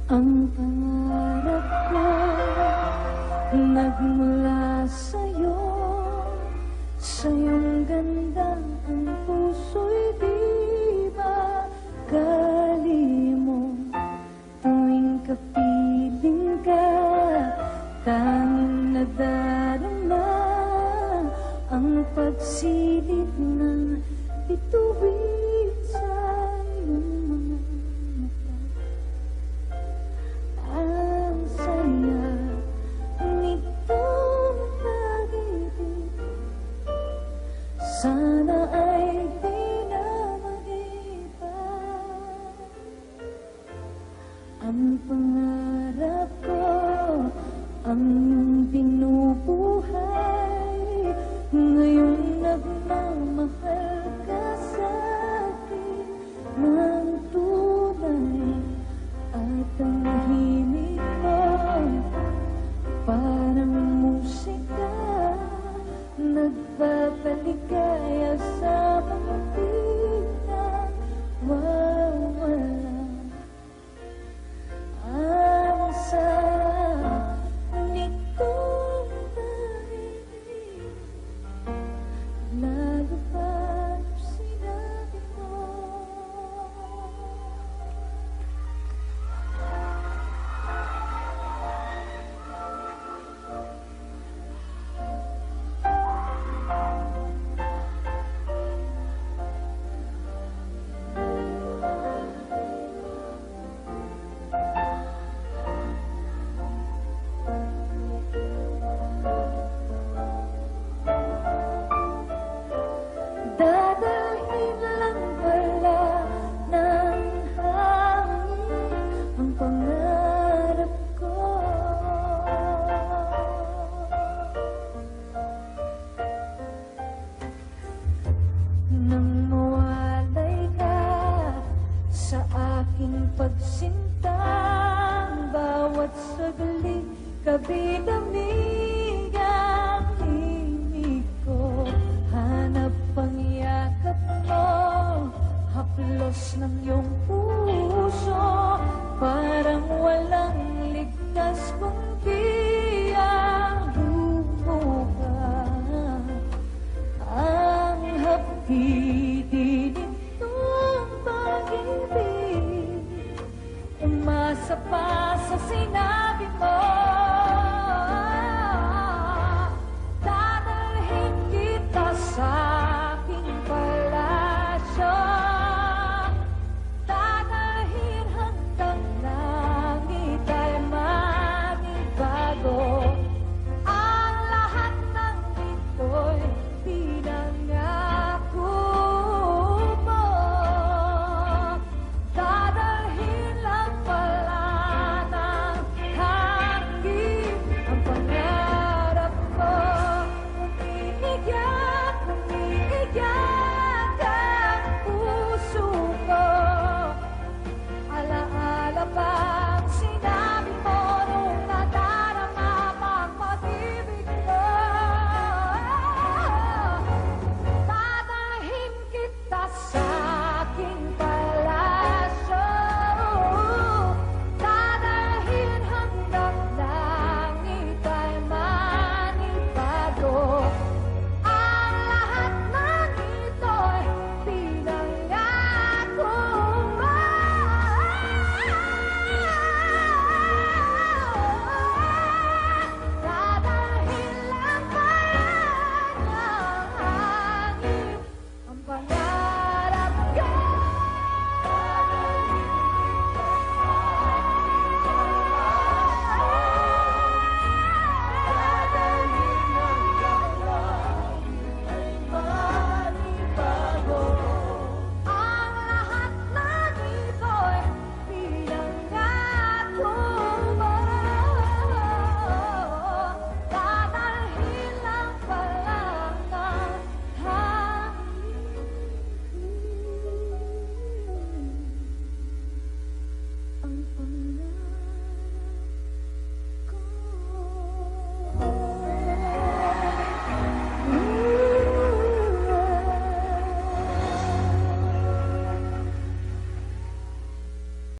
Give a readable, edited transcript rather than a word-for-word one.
Ang pangarap ko nagmula sa'yo, sa iyong ganda ang puso'y di makalimo. Tuwing kapiling ka, tanging nadarama ang pagsilip ng bituin sa iyong mga mata. Ang saya nitong pag-ibig, sana ay di na mag-iba. Ang pangarap ko, ang iyong binubuhay, ngayong nagmamahal ka sa'kin ng tunay. At ang himig mo, parang musika, nagpapaligaya sa pag-ibig na wawala. Ang sarap nitong pag-ibig, lalo pa sinabi mo. Dadahin lang pala ng hangin ang pangarap ko. Nang mawalay ka sa aking pagsintang, bawat saglit kabidamig ang himig ko. Hanap ang yakap mo, haplos ng iyong puso, parang walang ligtas kundi ang bumuka. Ang hapdi nitong pag-ibig, umasa pa sa sinabi mo. Dadalhin kita sa aking palasyo, dadalhin hanggang langit ay manibago. Ang lahat ng ito'y pinangako mo. Dadalhin lang pala ng hangin ang pangarap ko. Umiiyak, umiiyak ang puso ko. Alaala pang sinabi mo nung nadarama pang pag-ibig ko. Dadalhin kita sa aking palasyo, dadalhin hanggang langit ay manibago. Ang lahat ng ito'y pinangako mo. Dadalhin lang pala ng hangin ang pangarap ko. Dadalhin hanggang langit ay manibago. Ang lahat ng ito'y pinangako mo. Dadalhin lang pala ng hangin ang pangarap.